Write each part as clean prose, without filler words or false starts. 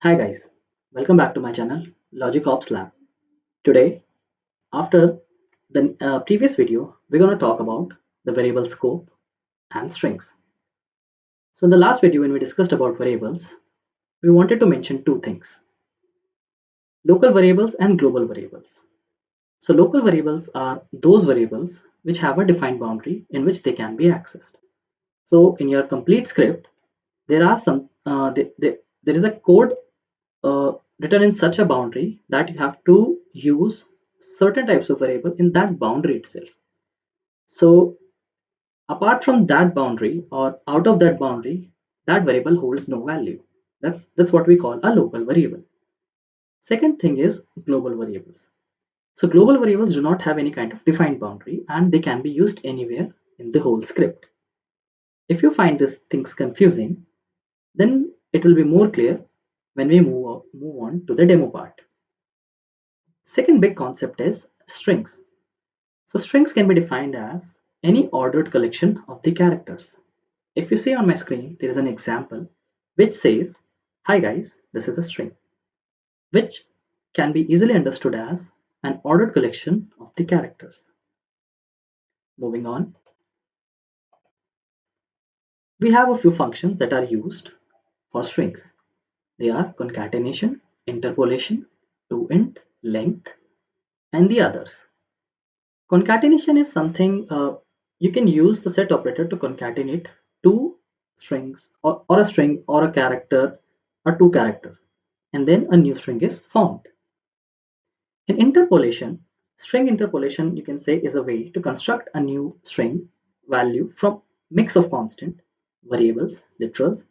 Hi guys, welcome back to my channel Logic Ops Lab. Today, after the previous video, we're going to talk about the variable scope and strings. So in the last video when we discussed about variables, we wanted to mention two things, local variables and global variables. So local variables are those variables which have a defined boundary in which they can be accessed. So in your complete script, there are there is a code written in such a boundary that you have to use certain types of variable in that boundary itself. So apart from that boundary or out of that boundary, that variable holds no value. That's what we call a local variable. Second thing is global variables. So global variables do not have any kind of defined boundary and they can be used anywhere in the whole script. If you find these things confusing, then it will be more clear when we move on to the demo part. Second big concept is strings. So strings can be defined as any ordered collection of the characters. If you see on my screen, there is an example which says, "Hi guys, this is a string," which can be easily understood as an ordered collection of the characters. Moving on, we have a few functions that are used for strings. They are concatenation, interpolation, toInt, length, and the others. Concatenation is something you can use the set operator to concatenate two strings or a string or a character or two characters, and then a new string is formed. In interpolation, string interpolation you can say is a way to construct a new string value from mix of constant, variables, literals,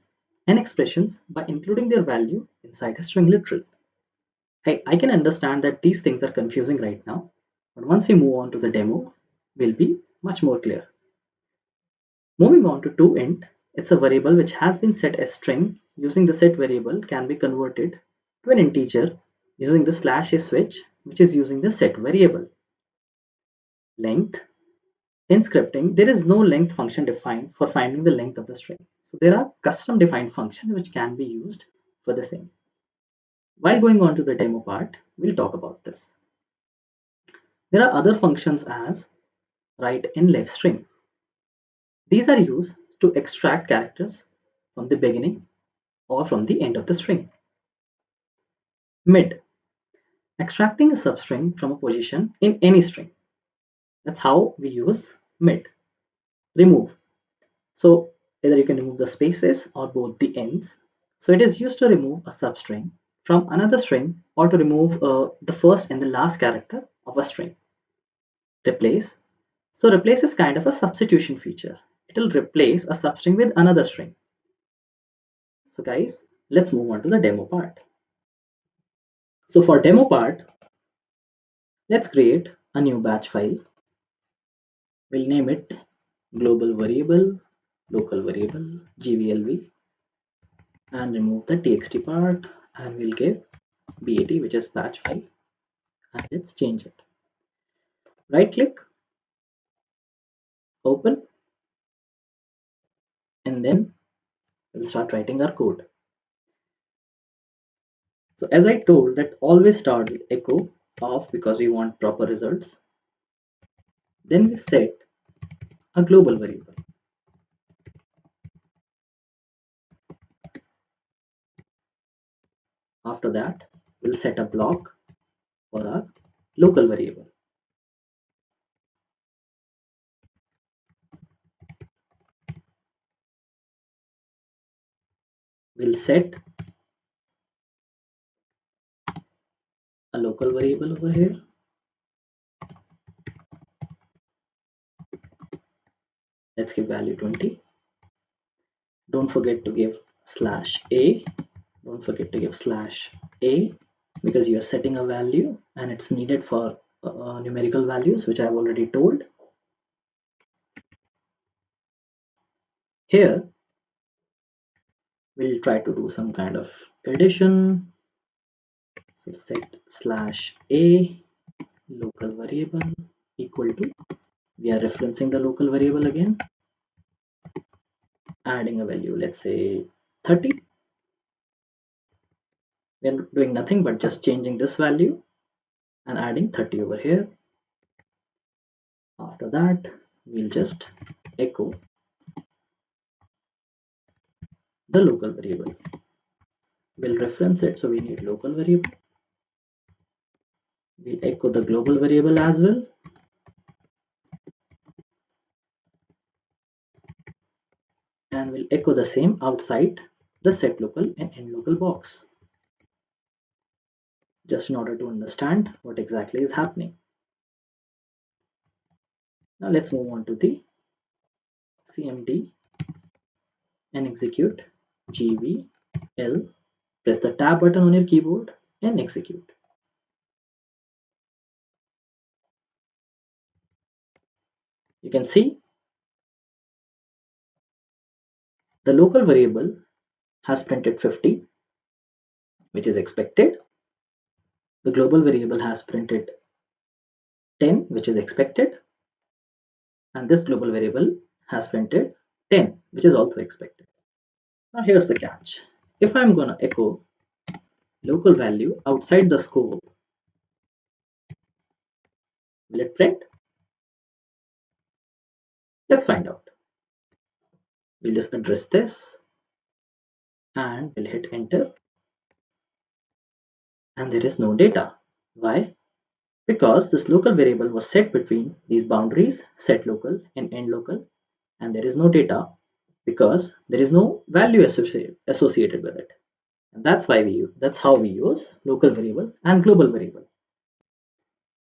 and expressions by including their value inside a string literal. I can understand that these things are confusing right now, but once we move on to the demo, we'll be much more clear. Moving on to toInt, it's a variable which has been set as string using the set variable can be converted to an integer using the slash a switch which is using the set variable. Length. In scripting, there is no length function defined for finding the length of the string. So there are custom defined functions which can be used for the same. While going on to the demo part, we'll talk about this. There are other functions as right and left string. These are used to extract characters from the beginning or from the end of the string. Mid, extracting a substring from a position in any string. That's how we use mid. Remove, so either you can remove the spaces or both the ends. So it is used to remove a substring from another string or to remove the first and the last character of a string. Replace, so replace is kind of a substitution feature. It will replace a substring with another string. So guys, let's move on to the demo part. So for demo part, let's create a new batch file. We'll name it global variable, local variable, gvlv, and remove the txt part, and we'll give bat, which is batch file, and let's change it. Right click, open, and then we'll start writing our code. So as I told that always start with echo off because we want proper results. Then we set a global variable. After that, we'll set a block for our local variable. We'll set a local variable over here. Let's give value 20. Don't forget to give slash a. Don't forget to give slash a because you are setting a value and it's needed for numerical values, which I've already told. Here, we'll try to do some kind of addition. So set slash a local variable equal to, we are referencing the local variable again, adding a value, let's say 30. We're doing nothing but just changing this value and adding 30 over here. After that, we'll just echo the local variable. We'll reference it, so we need local variable. We'll echo the global variable as well. And we'll echo the same outside the set local and end local box, just in order to understand what exactly is happening. Now let's move on to the CMD and execute GVL. Press the tab button on your keyboard and execute. You can see the local variable has printed 50, which is expected. The global variable has printed 10, which is expected. And this global variable has printed 10, which is also expected. Now here's the catch. If I'm going to echo local value outside the scope, will it print? Let's find out. We'll just address this and we'll hit enter. And there is no data. Why? Because this local variable was set between these boundaries, set local and end local, and there is no data because there is no value associated with it. And that's how we use local variable and global variable.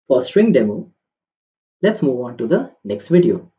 For string demo, let's move on to the next video.